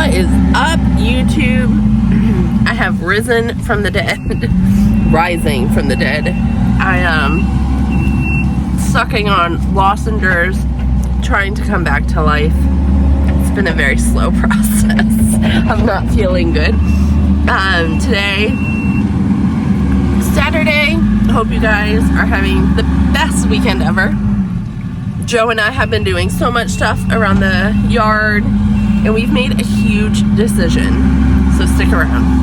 What is up, YouTube? I have risen from the dead. Rising from the dead. I am sucking on lozenges, trying to come back to life. It's been a very slow process. I'm not feeling good. Today, Saturday. Hope you guys are having the best weekend ever. Joe and I have been doing so much stuff around the yard, and we've made a huge decision, so stick around.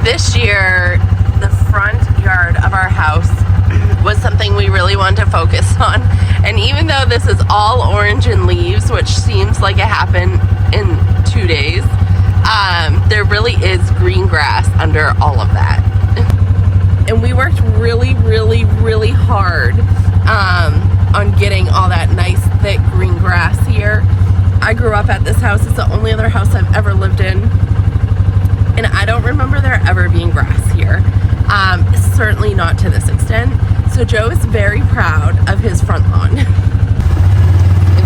This year, the front yard of our house was something we really wanted to focus on. And even though this is all orange and leaves, which seems like it happened in 2 days, there really is green grass under all of that. And we worked really, really, really hard on getting all that nice, thick green grass here. I grew up at this house. It's the only other house I've ever lived in. And I don't remember there ever being grass here. Certainly not to this extent. So Joe is very proud of his front lawn. If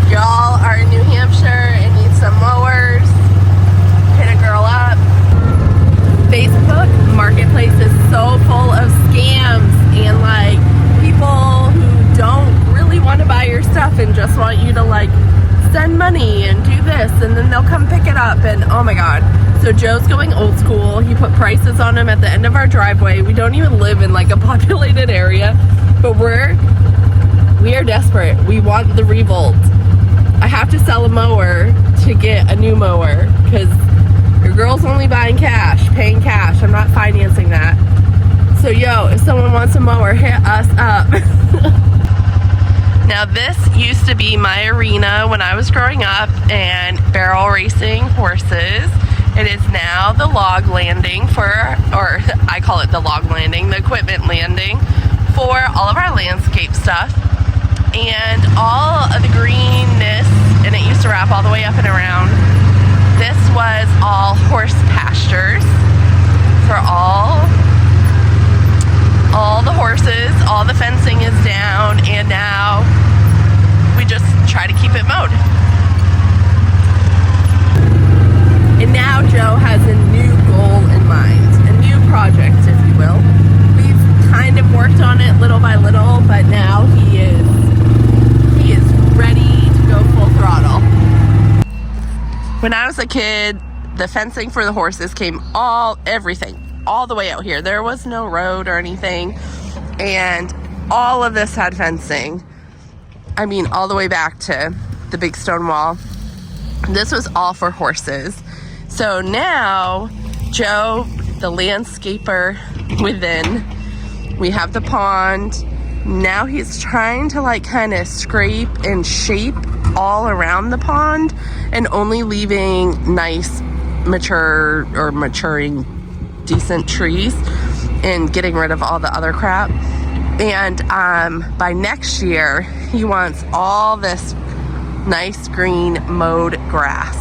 y'all are in New Hampshire and need some mowers, hit a girl up. Facebook Marketplace is so full of scams and like people who don't really want to buy your stuff and just want you to like send money and do this, and then they'll come pick it up, and oh my god. So Joe's going old school. He put prices on them at the end of our driveway. We don't even live in like a populated area, but we are desperate. We want the revolt. I have to sell a mower to get a new mower because your girl's only buying cash, paying cash. I'm not financing that. So yo, if someone wants a mower, hit us up. Now this used to be my arena when I was growing up and barrel racing horses. It is now the log landing or I call it the log landing, the equipment landing for all of our landscape stuff. And all of the greenness, and it used to wrap all the way up and around. This was all horse pastures for all the horses. All the fencing is down, and now we just try to keep it mowed. And now Joe has a new goal in mind, a new project, if you will. We've kind of worked on it little by little, but now he is ready to go full throttle. When I was a kid, the fencing for the horses came everything all the way out here. There was no road or anything, and all of this had fencing. I mean, all the way back to the big stone wall. This was all for horses. So now, Joe, the landscaper within, we have the pond. Now he's trying to like kind of scrape and shape all around the pond and only leaving nice, maturing, decent trees and getting rid of all the other crap. And by next year, he wants all this nice green mowed grass.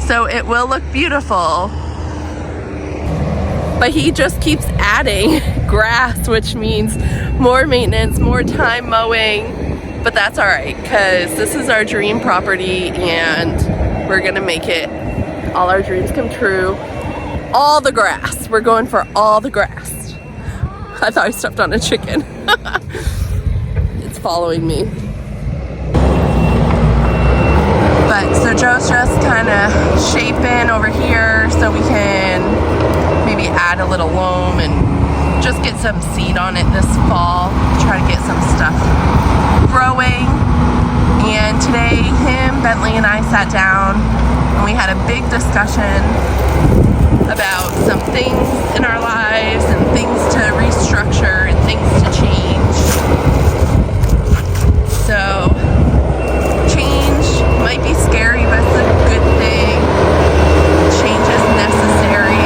So it will look beautiful. But he just keeps adding grass, which means more maintenance, more time mowing. But that's all right, because this is our dream property and we're gonna make it all our dreams come true. All the grass. We're going for all the grass. I thought I stepped on a chicken. It's following me. But so Joe's just kind of shaping over here so we can maybe add a little loam and just get some seed on it this fall. Try to get some stuff growing. And today, Bentley and I sat down and we had a big discussion about some things in our lives and things to restructure and things to change. So change might be scary, but it's a good thing. Change is necessary.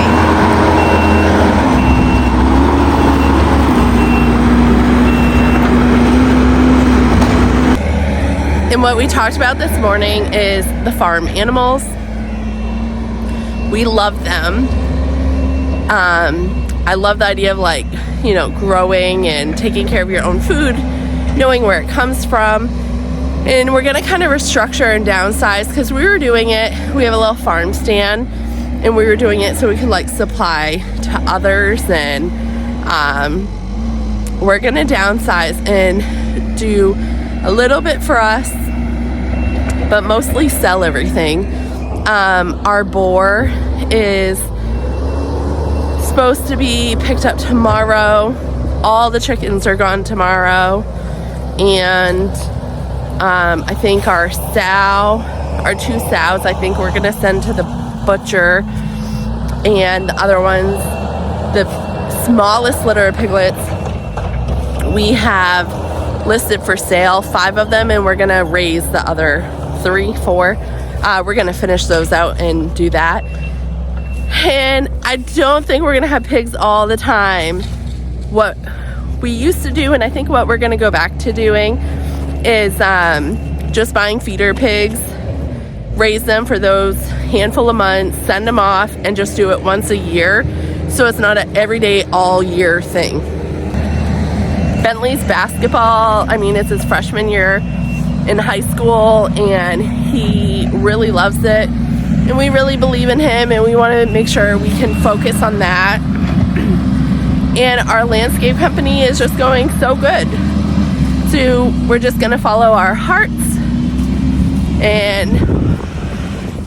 And what we talked about this morning is the farm animals. We love them. I love the idea of growing and taking care of your own food, knowing where it comes from. And we're gonna kind of restructure and downsize because we were doing it. We have a little farm stand and we were doing it so we could supply to others, and we're gonna downsize and do a little bit for us, but mostly sell everything. Our boar is supposed to be picked up tomorrow. All the chickens are gone tomorrow, and I think our two sows, I think we're gonna send to the butcher, and the other ones, the smallest litter of piglets, we have listed for sale, 5 of them, and we're gonna raise the other 3, 4. We're gonna finish those out and do that. And I don't think we're gonna have pigs all the time. What we used to do, and I think what we're gonna go back to doing, is just buying feeder pigs, raise them for those handful of months, send them off, and just do it once a year, so it's not an everyday all year thing. Bentley's basketball, it's his freshman year in high school, and he really loves it, and we really believe in him, and we want to make sure we can focus on that. And our landscape company is just going so good, so we're just going to follow our hearts and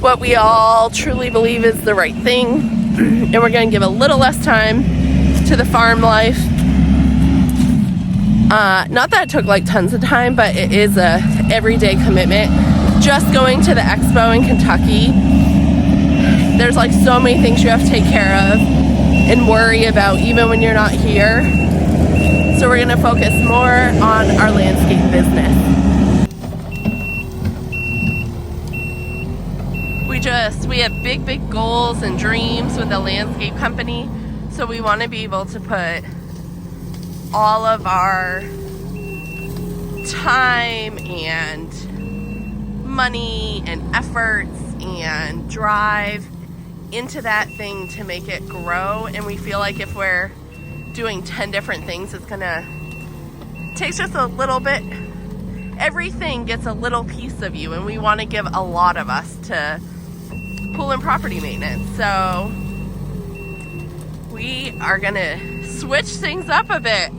what we all truly believe is the right thing, and we're going to give a little less time to the farm life. Not that it took tons of time, but it is a everyday commitment. Just going to the expo in Kentucky, there's so many things you have to take care of and worry about even when you're not here. So we're gonna focus more on our landscape business. We have big goals and dreams with the landscape company. So we want to be able to put all of our time and money and efforts and drive into that thing to make it grow. And we feel like if we're doing 10 different things, it's gonna take just a little bit. Everything gets a little piece of you, and we want to give a lot of us to pool and property maintenance. So we are gonna switch things up a bit.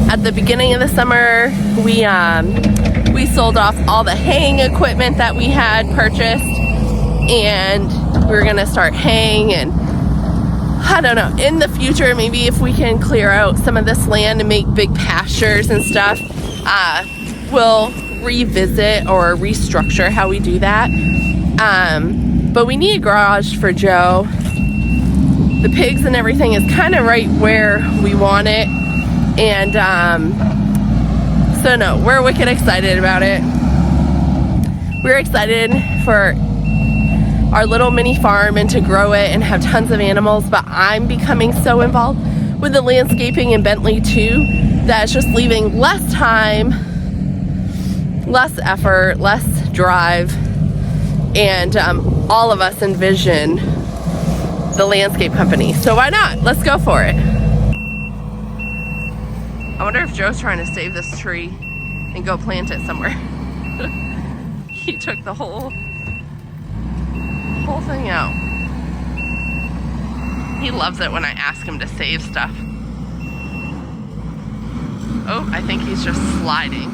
At the beginning of the summer, we sold off all the haying equipment that we had purchased, and we're gonna start haying. And I don't know, in the future, maybe if we can clear out some of this land and make big pastures and stuff, we'll revisit or restructure how we do that. But we need a garage for Joe. The pigs and everything is kind of right where we want it. And so no, we're wicked excited about it. We're excited for our little mini farm and to grow it and have tons of animals, but I'm becoming so involved with the landscaping in Bentley too, that it's just leaving less time, less effort, less drive, and all of us envision the landscape company. So why not? Let's go for it. I wonder if Joe's trying to save this tree and go plant it somewhere. He took the whole thing out. He loves it when I ask him to save stuff. Oh, I think he's just sliding.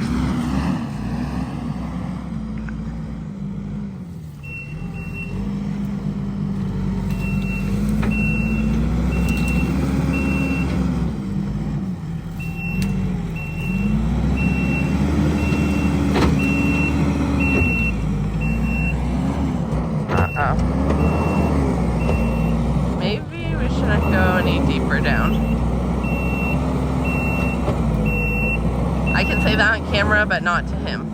on camera, but not to him.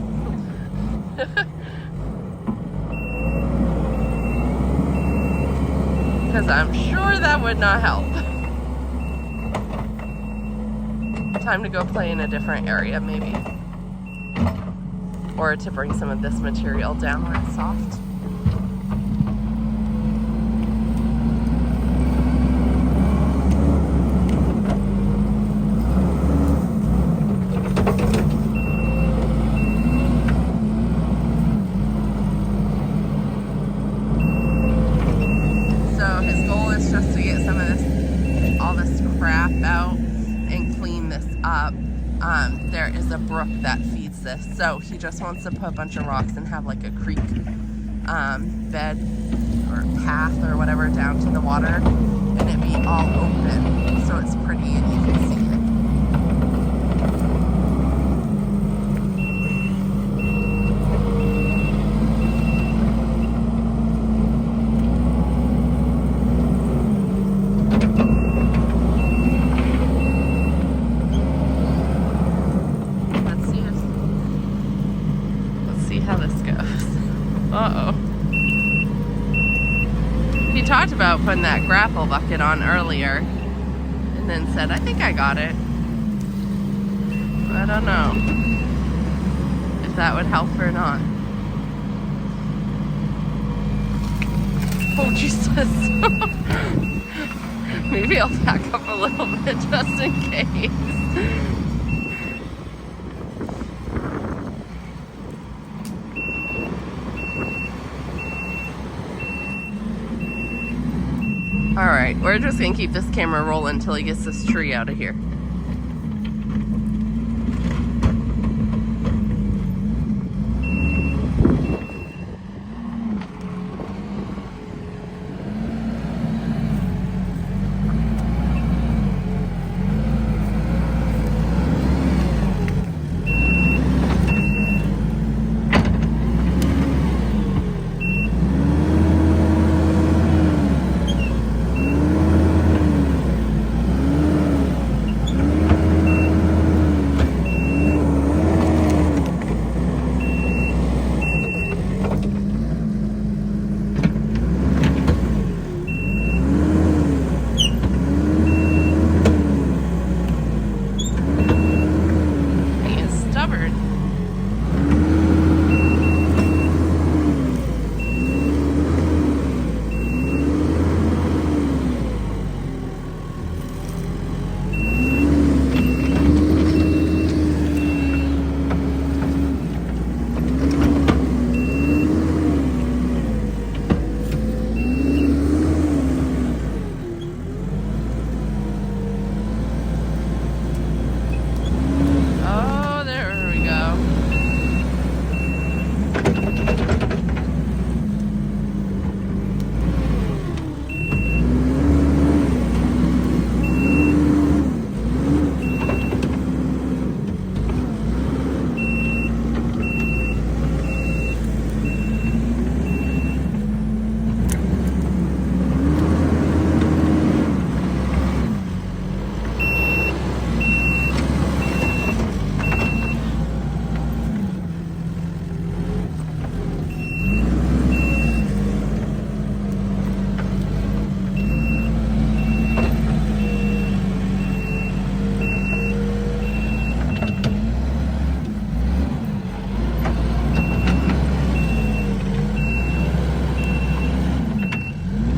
Because I'm sure that would not help. Time to go play in a different area, maybe. Or to bring some of this material down where it's soft. So his goal is just to get some of this, all this crap out and clean this up. There is a brook that feeds this, so he just wants to put a bunch of rocks and have like a creek bed or path or whatever down to the water, and it be all open so it's pretty and you can see it. How this goes. Uh-oh. He talked about putting that grapple bucket on earlier and then said, I think I got it. I don't know if that would help or not. Oh, Jesus. Maybe I'll back up a little bit just in case. Alright, we're just going to keep this camera rolling until he gets this tree out of here.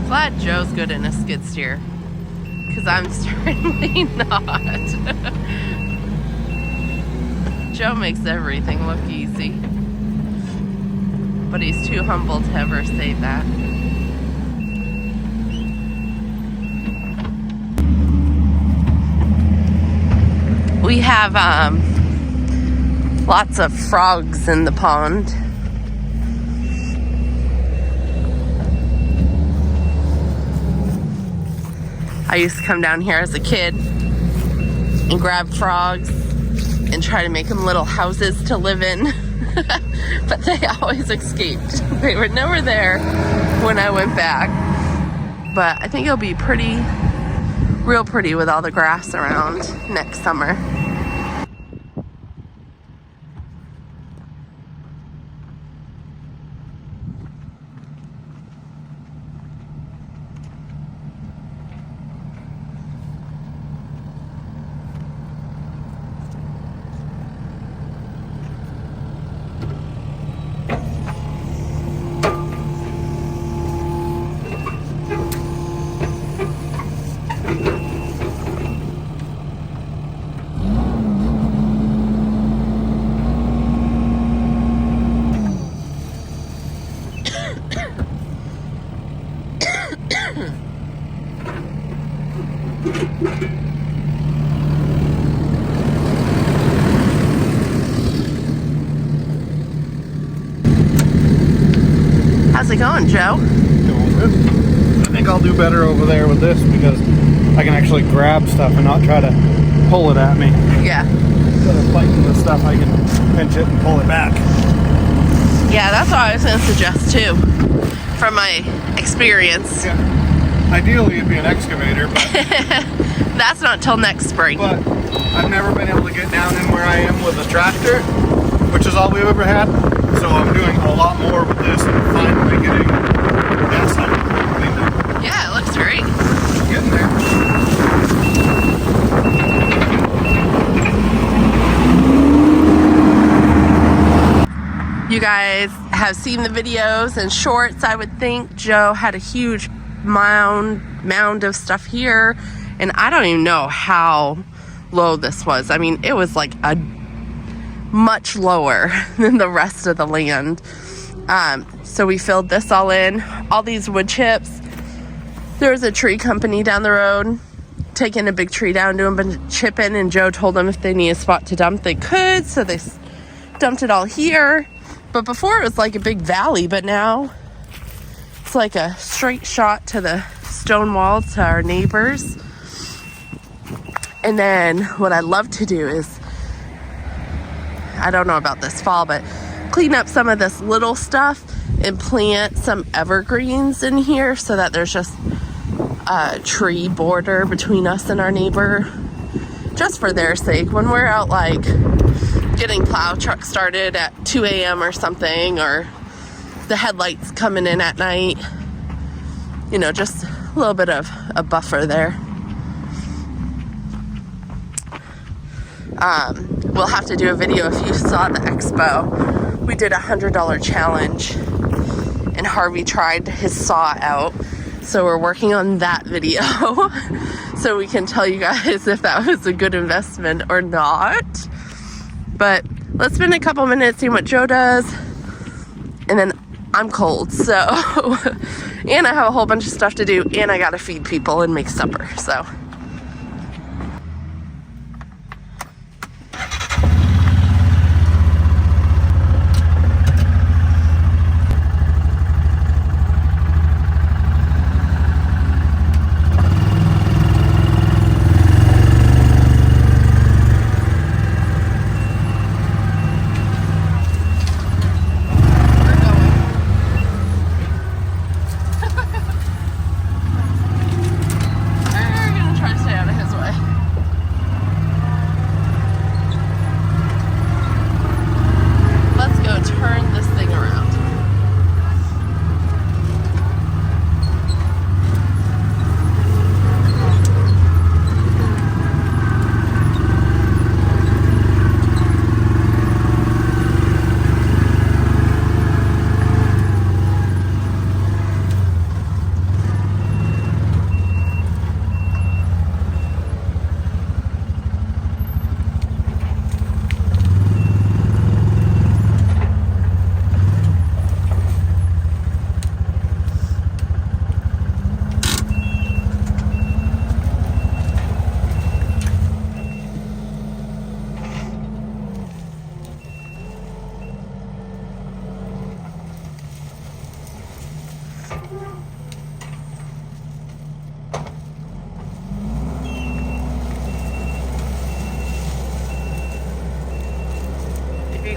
Glad Joe's good in a skid steer, because I'm certainly not. Joe makes everything look easy, but he's too humble to ever say that. We have lots of frogs in the pond. I used to come down here as a kid and grab frogs and try to make them little houses to live in. But they always escaped. They were never there when I went back. But I think it'll be pretty, real pretty with all the grass around next summer. How's it going, Joe? Doing good. I think I'll do better over there with this because I can actually grab stuff and not try to pull it at me. Yeah. Instead of fighting with stuff, I can pinch it and pull it back. Yeah, that's what I was going to suggest too, from my experience. Yeah. Ideally, it'd be an excavator, but that's not till next spring. But I've never been able to get down in where I am with a tractor, which is all we've ever had. So I'm doing a lot more with this and finally getting that side cleaned up. Yeah, it looks great. Getting there. You guys have seen the videos and shorts, I would think. Joe had a huge mound of stuff here, and I don't even know how low this was. I mean, it was like a much lower than the rest of the land. So we filled this all in, all these wood chips. There was a tree company down the road taking a big tree down, doing a bunch of chipping, and Joe told them if they need a spot to dump, they could, so they dumped it all here. But before it was like a big valley, but now it's like a straight shot to the stone wall to our neighbors. And then what I'd love to do is, I don't know about this fall, but clean up some of this little stuff and plant some evergreens in here so that there's just a tree border between us and our neighbor, just for their sake. When we're out like getting plow truck started at 2 a.m. or something, or the headlights coming in at night, you know, just a little bit of a buffer there. We'll have to do a video. If you saw the expo, we did a $100 challenge and Harvey tried his saw out, so we're working on that video so we can tell you guys if that was a good investment or not. But let's spend a couple minutes seeing what Joe does, and then I'm cold, so and I have a whole bunch of stuff to do, and I gotta feed people and make supper, so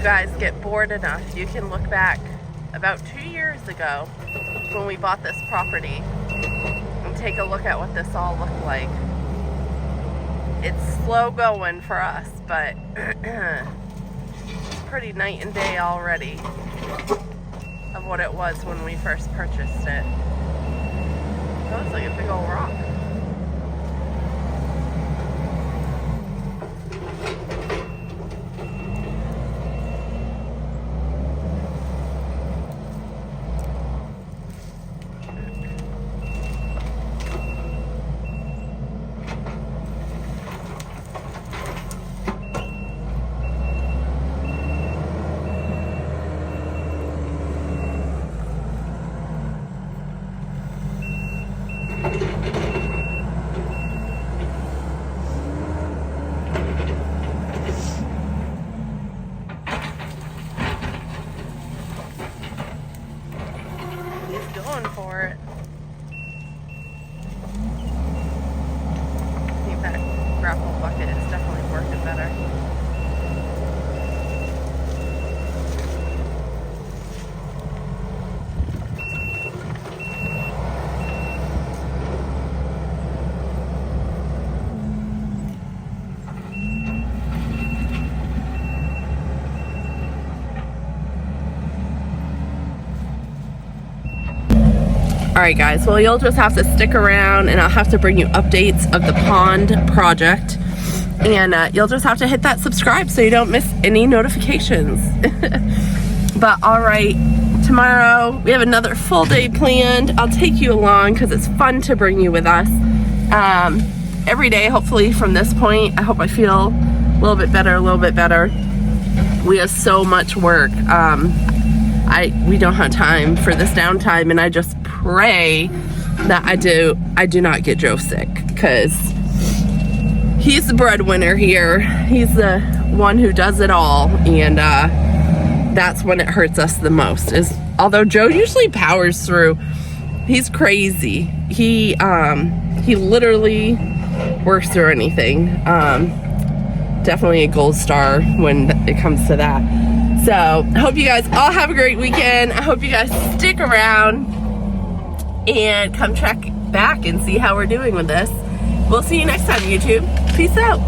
guys get bored enough, you can look back about 2 years ago when we bought this property and take a look at what this all looked like. It's slow going for us, but it's pretty night and day already of what it was when we first purchased it. It looks like a big old rock. All right, guys. Well, you'll just have to stick around, and I'll have to bring you updates of the pond project. And you'll just have to hit that subscribe so you don't miss any notifications. But all right, tomorrow we have another full day planned. I'll take you along because it's fun to bring you with us. Every day, hopefully from this point, I hope I feel a little bit better. We have so much work. We don't have time for this downtime, and I just pray that I do not get Joe sick, because he's the breadwinner here. He's the one who does it all, and that's when it hurts us the most. Although Joe usually powers through. He's crazy. He literally works through anything. Definitely a gold star when it comes to that. So, hope you guys all have a great weekend. I hope you guys stick around and come check back and see how we're doing with this. We'll see you next time, YouTube. Peace out.